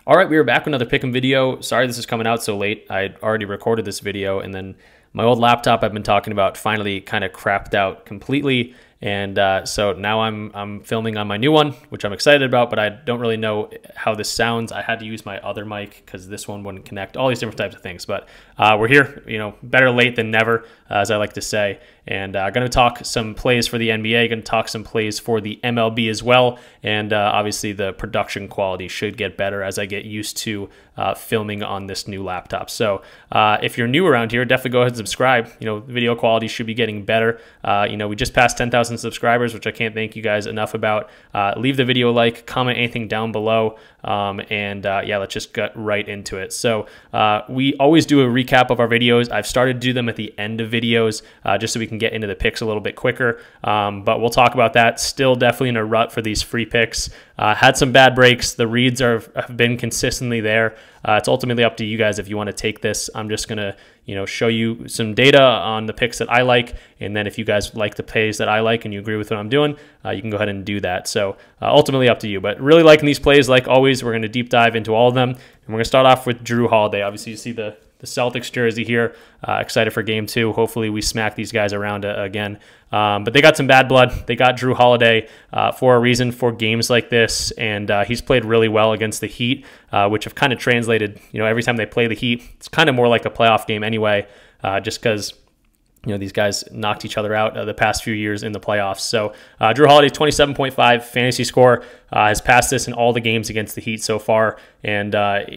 All right, we are back with another pick'em video. Sorry this is coming out so late. I already recorded this video, and then my old laptop I've been talking about finally kind of crapped out completely. And so now I'm filming on my new one, which I'm excited about, but I don't really know how this sounds. I had to use my other mic because this one wouldn't connect, all these different types of things. But we're here, better late than never, as I like to say. And going to talk some plays for the NBA, going to talk some plays for the MLB as well. And obviously the production quality should get better as I get used to filming on this new laptop. So if you're new around here, definitely go ahead and subscribe. The video quality should be getting better. We just passed 10,000 subscribers, which I can't thank you guys enough about. Leave the video a like, comment anything down below, and yeah, let's just get right into it. So we always do a recap of our videos. I've started to do them at the end of videos just so we can get into the picks a little bit quicker, but we'll talk about that. Still definitely in a rut for these free picks. Had some bad breaks. The reads have been consistently there. It's ultimately up to you guys if you want to take this. I'm just going to show you some data on the picks that I like, and then if you guys like the plays that I like and you agree with what I'm doing, you can go ahead and do that. So ultimately up to you, but really liking these plays. Like always, we're going to deep dive into all of them, and we're going to start off with Jrue Holiday. Obviously, you see the Celtics jersey here. Excited for game 2. Hopefully we smack these guys around again. But they got some bad blood. They got Jrue Holiday for a reason for games like this, and he's played really well against the Heat, which have kind of translated, every time they play the Heat, it's kind of more like a playoff game anyway, just because these guys knocked each other out the past few years in the playoffs. So Jrue Holiday, 27.5 fantasy score, has passed this in all the games against the Heat so far, and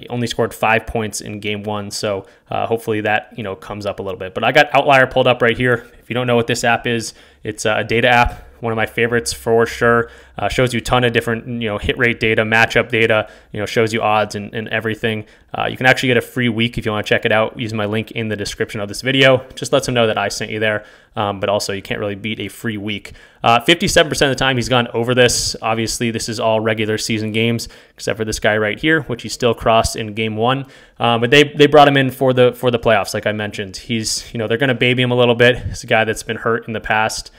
only scored 5 points in game 1. So hopefully that comes up a little bit. But I got Outlier pulled up right here. If you don't know what this app is, it's a data app. One of my favorites for sure. Shows you a ton of different hit rate data, matchup data, shows you odds and everything. You can actually get a free week if you want to check it out. Use my link in the description of this video. Just lets them know that I sent you there. But also you can't really beat a free week. 57% of the time he's gone over this. Obviously this is all regular season games except for this guy right here, which he still crossed in game 1. But they brought him in for the playoffs, like I mentioned. He's they're going to baby him a little bit. He's a guy that's been hurt in the past.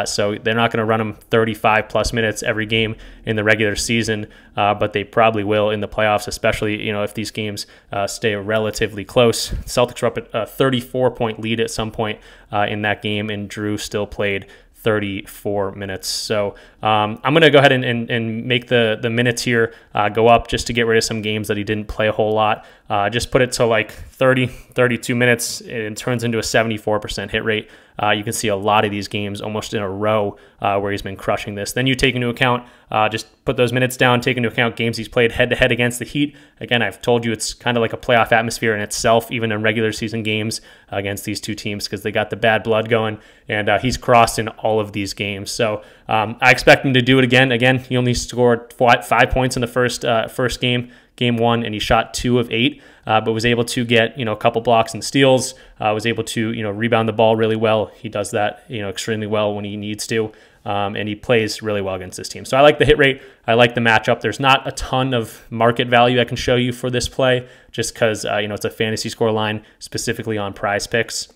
So they're not going to run him 35 plus minutes every game in the regular season, but they probably will in the playoffs, especially if these games stay relatively close. Celtics were up at a 34-point lead at some point in that game, and Jrue still played 34 minutes. So I'm going to go ahead and make the minutes here go up just to get rid of some games that he didn't play a whole lot. Just put it to like 30, 32 minutes. It turns into a 74% hit rate. You can see a lot of these games almost in a row where he's been crushing this. Then you take into account, just put those minutes down, take into account games he's played head-to-head against the Heat. Again, I've told you it's kind of like a playoff atmosphere in itself, even in regular season games against these two teams because they got the bad blood going, and he's crossed in all of these games. So I expect him to do it again. Again, he only scored 5 points in the first game. Game 1, and he shot 2 of 8, but was able to get a couple blocks and steals. Was able to rebound the ball really well. He does that extremely well when he needs to, and he plays really well against this team. So I like the hit rate. I like the matchup. There's not a ton of market value I can show you for this play, just because it's a fantasy score line specifically on PrizePicks.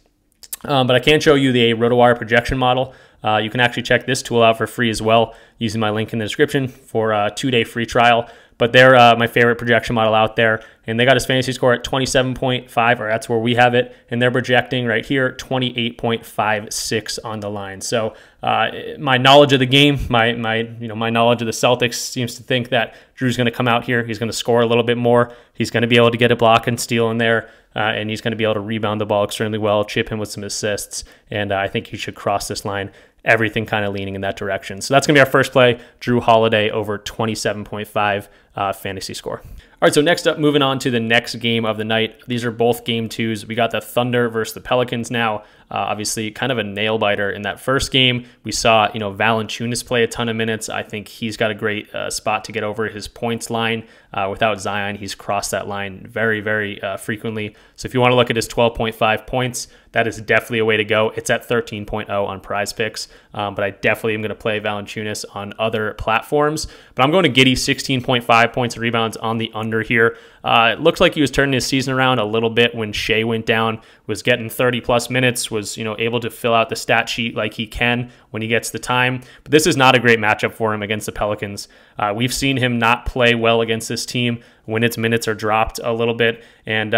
But I can show you the RotoWire projection model. You can actually check this tool out for free as well using my link in the description for a 2-day free trial. But they're my favorite projection model out there, and they got his fantasy score at 27.5, or that's where we have it, and they're projecting right here 28.56 on the line. So my knowledge of the game, my knowledge of the Celtics seems to think that Jrue's going to come out here. He's going to score a little bit more. He's going to be able to get a block and steal in there, and he's going to be able to rebound the ball extremely well, chip him with some assists, and I think he should cross this line. Everything kind of leaning in that direction. So that's going to be our first play, Jrue Holiday over 27.5 fantasy score. All right, so next up, moving on to the next game of the night. These are both game 2s. We got the Thunder versus the Pelicans now. Obviously, kind of a nail-biter in that first game. We saw, Valanciunas play a ton of minutes. I think he's got a great spot to get over his points line. Without Zion, he's crossed that line very, very frequently. So if you want to look at his 12.5 points, that is definitely a way to go. It's at 13.0 on PrizePicks, but I definitely am going to play Valanciunas on other platforms. But I'm going to Giddey, 16.5 points and rebounds on the under here. It looks like he was turning his season around a little bit when Shea went down, was getting 30-plus minutes, was, able to fill out the stat sheet like he can when he gets the time. But this is not a great matchup for him against the Pelicans. We've seen him not play well against this team when its minutes are dropped a little bit. And,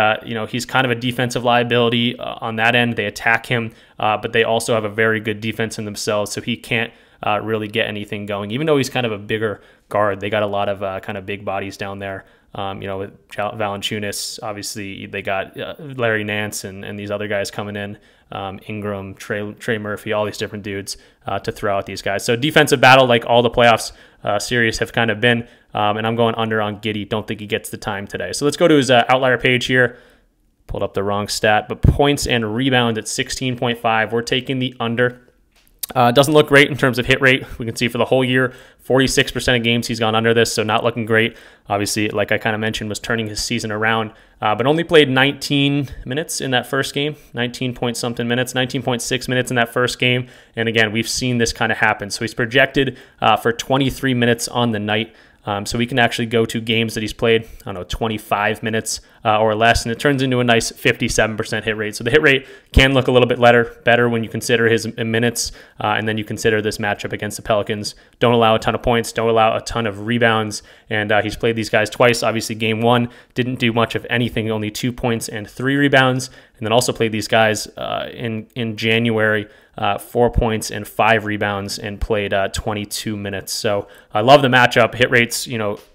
he's kind of a defensive liability on that end. They attack him, but they also have a very good defense in themselves, so he can't really get anything going. Even though he's kind of a bigger guard, they got a lot of kind of big bodies down there. With Valanciunas, obviously they got Larry Nance and these other guys coming in, Ingram, Trey Murphy, all these different dudes to throw out these guys. So defensive battle, like all the playoffs series have kind of been, and I'm going under on Giddey. Don't think he gets the time today. So let's go to his outlier page here. Pulled up the wrong stat, but points and rebounds at 16.5. We're taking the under. Doesn't look great in terms of hit rate. We can see for the whole year, 46% of games he's gone under this, so not looking great. Obviously, like I kind of mentioned, was turning his season around, but only played 19 minutes in that first game, 19-point-something minutes, 19.6 minutes in that first game. And again, we've seen this kind of happen. So he's projected for 23 minutes on the night. So we can actually go to games that he's played, 25 minutes or less, and it turns into a nice 57% hit rate. So the hit rate can look a little bit better when you consider his minutes, and then you consider this matchup against the Pelicans. Don't allow a ton of points, don't allow a ton of rebounds, and he's played these guys twice. Obviously, game one didn't do much of anything, only 2 points and 3 rebounds, and then also played these guys in January, 4 points and 5 rebounds, and played 22 minutes. So I love the matchup. Hit rates,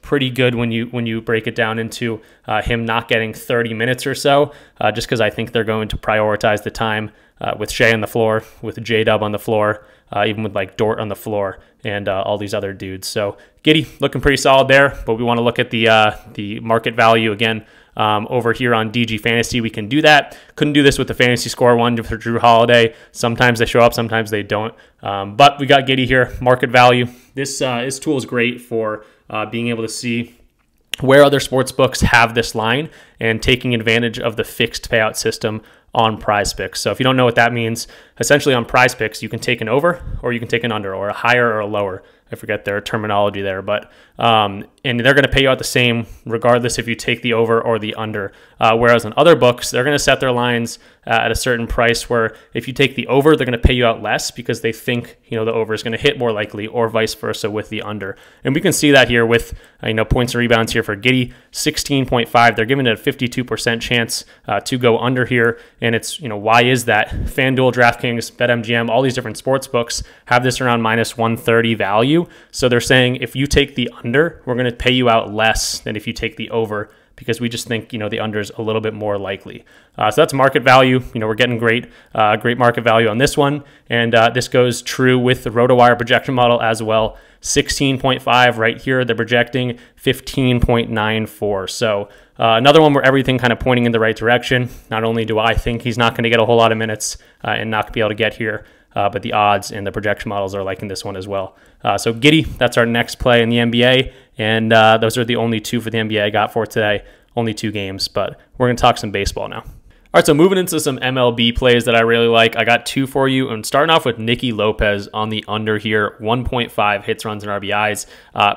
pretty good when you break it down into him not getting 30 minutes or so, just because I think they're going to prioritize the time with Shea on the floor, with J-Dub on the floor, even with like Dort on the floor, and all these other dudes. So Giddey looking pretty solid there, but we want to look at the market value again. Over here on DG Fantasy, we can do that. Couldn't do this with the fantasy score one for Drew Holiday. Sometimes they show up, sometimes they don't. But we got Giddey here, market value. This tool is great for being able to see where other sports books have this line and taking advantage of the fixed payout system on PrizePicks. So if you don't know what that means, essentially on PrizePicks, you can take an over or you can take an under, or a higher or a lower. I forget their terminology there, but and they're going to pay you out the same regardless if you take the over or the under. Whereas on other books, they're going to set their lines at a certain price where if you take the over, they're going to pay you out less because they think the over is going to hit more likely, or vice versa with the under. And we can see that here with points and rebounds here for Giddey, 16.5. They're giving it a 52% chance to go under here, and it's why is that? FanDuel, DraftKings, BetMGM, all these different sports books have this around minus 130 value. So they're saying if you take the under, we're going to pay you out less than if you take the over, because we just think the under is a little bit more likely. So that's market value. We're getting great market value on this one, and this goes true with the RotoWire projection model as well. 16.5 right here. They're projecting 15.94. So another one where everything kind of pointing in the right direction. Not only do I think he's not going to get a whole lot of minutes and not be able to get here, but the odds and the projection models are liking this one as well. So Giddey, that's our next play in the NBA, and those are the only two for the NBA I got for today. Only 2 games, but we're going to talk some baseball now. All right, so moving into some MLB plays that I really like. I got 2 for you, and starting off with Nicky Lopez on the under here, 1.5 hits, runs, and RBIs.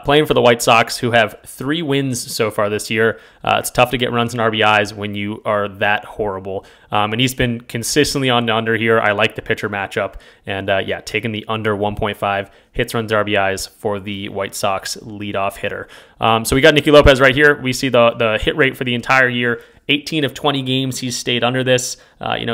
Playing for the White Sox, who have 3 wins so far this year. It's tough to get runs and RBIs when you are that horrible. And he's been consistently on the under here. I like the pitcher matchup, and yeah, taking the under 1.5 hits, runs, RBIs for the White Sox leadoff hitter. So we got Nicky Lopez right here. We see the hit rate for the entire year. 18 of 20 games he's stayed under this,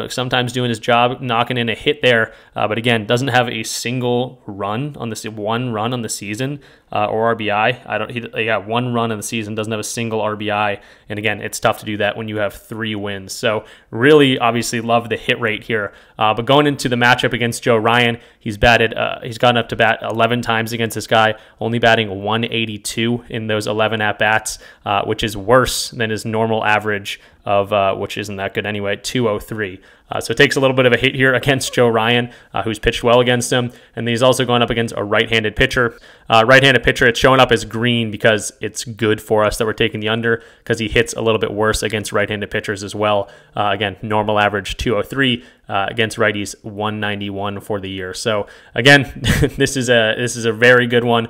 sometimes doing his job, knocking in a hit there, but again, doesn't have a single run on this, 1 run on the season, or RBI. He got 1 run in the season, doesn't have a single RBI, and again, it's tough to do that when you have 3 wins. So really, obviously, love the hit rate here. But going into the matchup against Joe Ryan, he's gotten up to bat 11 times against this guy, only batting 182 in those 11 at-bats, which is worse than his normal average of which isn't that good anyway, 203. So it takes a little bit of a hit here against Joe Ryan, who's pitched well against him. And then he's also going up against a right-handed pitcher. Right-handed pitcher, it's showing up as green because it's good for us that we're taking the under, because he hits a little bit worse against right-handed pitchers as well. Again, normal average 203, against righties 191 for the year. So again, this is a very good one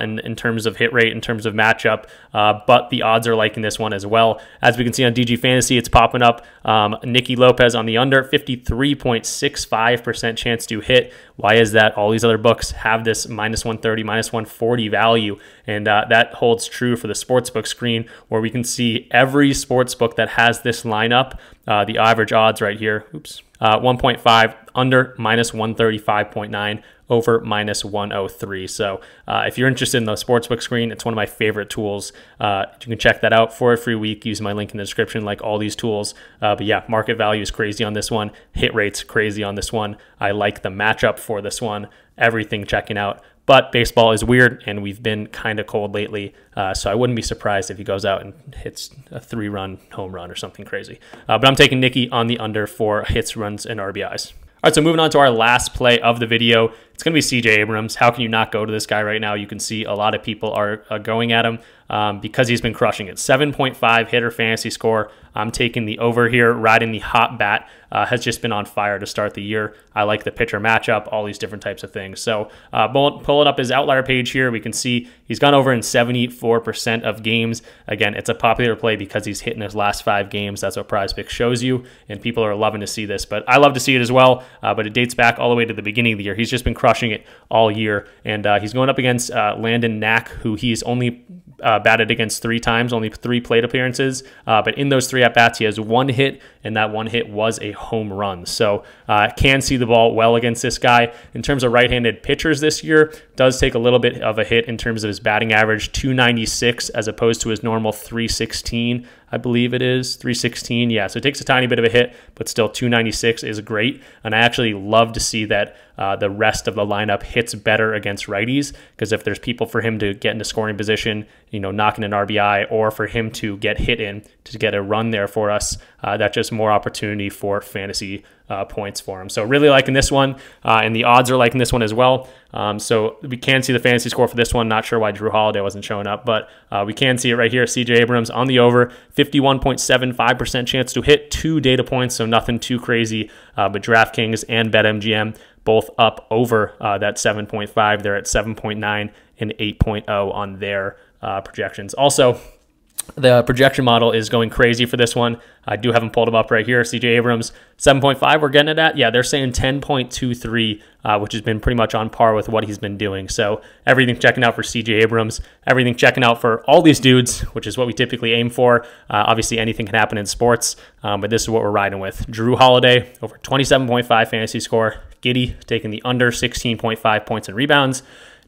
in terms of hit rate, in terms of matchup, but the odds are liking this one as well. As we can see on DG fantasy, it's popping up. Nicky Lopez on the under, 53.65% chance to hit. Why is that? All these other books have this -130, -140 value, and that holds true for the sportsbook screen, where we can see every sportsbook that has this lineup, the average odds right here. 1.5, under -135.9, over -103. So if you're interested in the sportsbook screen, it's one of my favorite tools. You can check that out for a free week. Use my link in the description, like all these tools. But yeah, market value is crazy on this one. Hit rates crazy on this one. I like the matchup for this one. Everything checking out. But baseball is weird, and we've been kind of cold lately, so I wouldn't be surprised if he goes out and hits a 3-run home run or something crazy. But I'm taking Nicky on the under for hits, runs, and RBIs. All right, so moving on to our last play of the video. It's going to be CJ Abrams. How can you not go to this guy right now? You can see a lot of people are going at him because he's been crushing it. 7.5 hitter fantasy score. I'm taking the over here, riding the hot bat. Has just been on fire to start the year. I like the pitcher matchup, all these different types of things. So pulling up his outlier page here, we can see he's gone over in 74% of games. Again, it's a popular play because he's hitting his last 5 games. That's what PrizePicks shows you, and people are loving to see this. But I love to see it as well, but it dates back all the way to the beginning of the year. He's just been crushing it all year, and he's going up against Landon Knack, who he's only batted against 3 times, only 3 plate appearances. But in those 3 at-bats, he has 1 hit, and that 1 hit was a home run. So can see the ball well against this guy. In terms of right-handed pitchers this year, does take a little bit of a hit in terms of his batting average, 296 as opposed to his normal 316. I believe it is 316. Yeah, so it takes a tiny bit of a hit, but still 296 is great. And I actually love to see that the rest of the lineup hits better against righties, because if there's people for him to get into scoring position, knocking an RBI, or for him to get hit in to get a run there for us, that's just more opportunity for fantasy points for him. So really liking this one, and the odds are liking this one as well. So we can see the fantasy score for this one. Not sure why Drew Holiday wasn't showing up, but we can see it right here. CJ Abrams on the over, 51.75% chance to hit, 2 data points, so nothing too crazy. But DraftKings and BetMGM both up over that 7.5. They're at 7.9 and 8.0 on their projections. Also, the projection model is going crazy for this one. I do have them pulled up right here. CJ Abrams, 7.5 we're getting it at. Yeah, they're saying 10.23, which has been pretty much on par with what he's been doing. So everything checking out for CJ Abrams, everything checking out for all these dudes, which is what we typically aim for. Obviously, anything can happen in sports, but this is what we're riding with. Drew Holiday, over 27.5 fantasy score. Giddy taking the under 16.5 points and rebounds.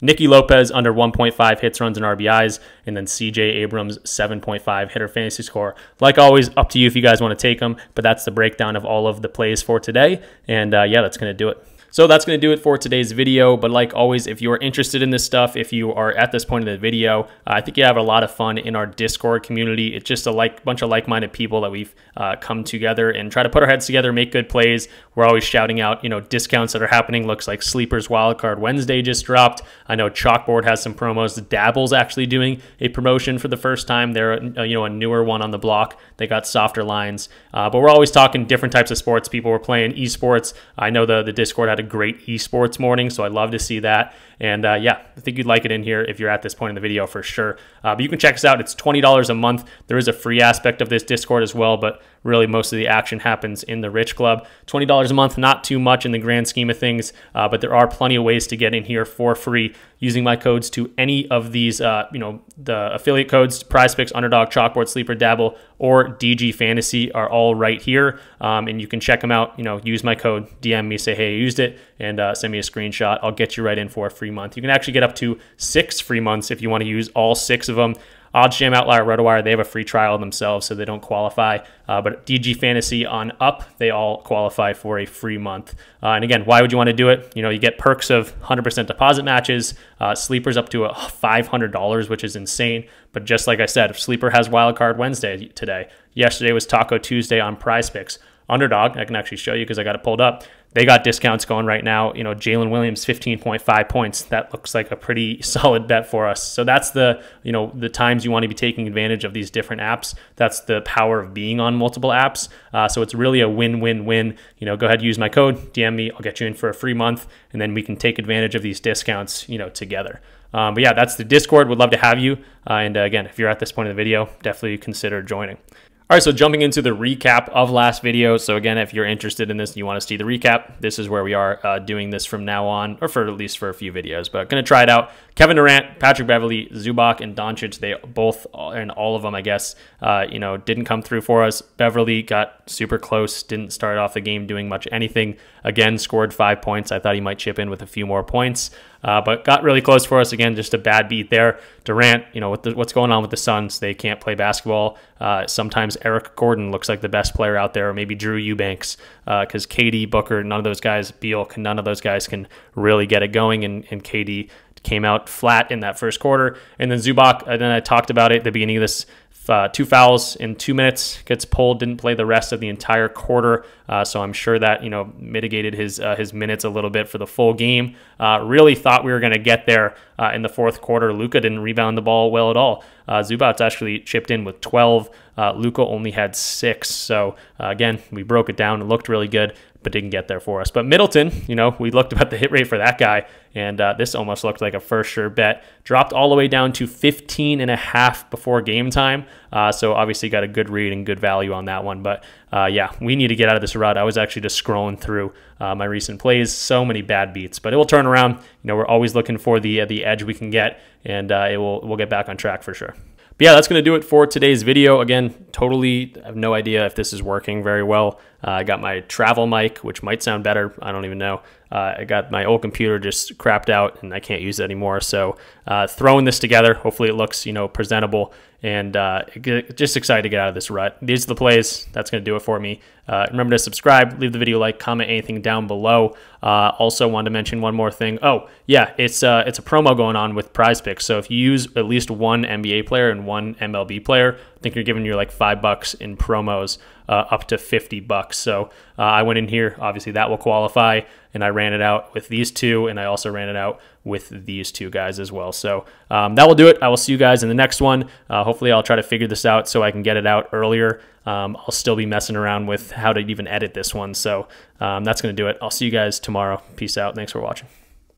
Nicky Lopez under 1.5 hits, runs, and RBIs, and then CJ Abrams 7.5 hitter fantasy score. Like always, up to you if you guys want to take them, but that's the breakdown of all of the plays for today, and yeah, that's going to do it. So that's going to do it for today's video. But like always, if you are interested in this stuff, if you are at this point in the video, I think you have a lot of fun in our Discord community. It's just a bunch of like-minded people that we've come together and try to put our heads together, make good plays. We're always shouting out, discounts that are happening. Looks like Sleepers Wildcard Wednesday just dropped. I know Chalkboard has some promos. Dabble's actually doing a promotion for the first time. They're a newer one on the block. They got softer lines, but we're always talking different types of sports. People were playing esports. I know the Discord had a great esports morning, so I'd love to see that. And yeah, I think you'd like it in here if you're at this point in the video for sure. But you can check us out. It's $20 a month. There is a free aspect of this Discord as well, but really most of the action happens in the RichClub. $20 a month, not too much in the grand scheme of things, but there are plenty of ways to get in here for free using my codes to any of these, the affiliate codes, PrizePicks, Underdog, Chalkboard, Sleeper, Dabble, or DG Fantasy are all right here. And you can check them out. Use my code, DM me, say, hey, I used it, and send me a screenshot. I'll get you right in for a free month. You can actually get up to 6 free months if you want to use all 6 of them. OddsJam, Outlier, RotoWire, they have a free trial themselves, so they don't qualify. But DG Fantasy on up, they all qualify for a free month. And again, why would you want to do it? You get perks of 100% deposit matches, Sleepers up to $500, which is insane. But just like I said, if Sleeper has Wildcard Wednesday today, yesterday was Taco Tuesday on PrizePicks. Underdog, I can actually show you because I got it pulled up. They got discounts going right now. Jalen Williams, 15.5 points. That looks like a pretty solid bet for us. So that's the times you want to be taking advantage of these different apps. That's the power of being on multiple apps. So it's really a win-win-win. Go ahead, use my code, DM me. I'll get you in for a free month, and then we can take advantage of these discounts, together. But yeah, that's the Discord. Would love to have you. And again, if you're at this point of the video, definitely consider joining. All right, so jumping into the recap of last video. So again, if you're interested in this and you want to see the recap, this is where we are doing this from now on, or for at least for a few videos. But going to try it out. Kevin Durant, Patrick Beverley, Zubac, and Doncic, they both, and all of them, I guess, didn't come through for us. Beverley got super close, didn't start off the game doing much anything. Again, scored 5 points. I thought he might chip in with a few more points, but got really close for us. Again, just a bad beat there. Durant, what's going on with the Suns? They can't play basketball. Sometimes Eric Gordon looks like the best player out there, or maybe Drew Eubanks, because KD, Booker, none of those guys, Beal, none of those guys can really get it going, and KD came out flat in that first quarter. And then Zubac, and then I talked about it at the beginning of this, 2 fouls in 2 minutes, gets pulled, didn't play the rest of the entire quarter. So I'm sure that, mitigated his minutes a little bit for the full game. Really thought we were going to get there in the fourth quarter. Luka didn't rebound the ball well at all. Zubac actually chipped in with 12. Luka only had 6. So again, we broke it down. It looked really good, but didn't get there for us. But Middleton, we looked at the hit rate for that guy, and this almost looked like a for sure bet. Dropped all the way down to 15.5 before game time. So obviously got a good read and good value on that one. But yeah, we need to get out of this rut. I was actually just scrolling through my recent plays. So many bad beats, but it will turn around. We're always looking for the edge we can get, and we'll get back on track for sure. But yeah, that's going to do it for today's video. Again, totally I have no idea if this is working very well. I got my travel mic, which might sound better. I don't even know. I got my old computer just crapped out, and I can't use it anymore. So throwing this together, hopefully it looks, presentable, and just excited to get out of this rut. These are the plays. That's going to do it for me. Remember to subscribe, leave the video a like, comment anything down below. Also wanted to mention one more thing. Oh, yeah, it's a promo going on with PrizePicks. So if you use at least one NBA player and one MLB player, I think you're giving you like $5 in promos, up to $50. So I went in here. Obviously, that will qualify, and I ran it out with these two, and I also ran it out with these two guys as well. So that will do it. I will see you guys in the next one. Hopefully, I'll try to figure this out so I can get it out earlier. I'll still be messing around with how to even edit this one. So that's going to do it. I'll see you guys tomorrow. Peace out. Thanks for watching.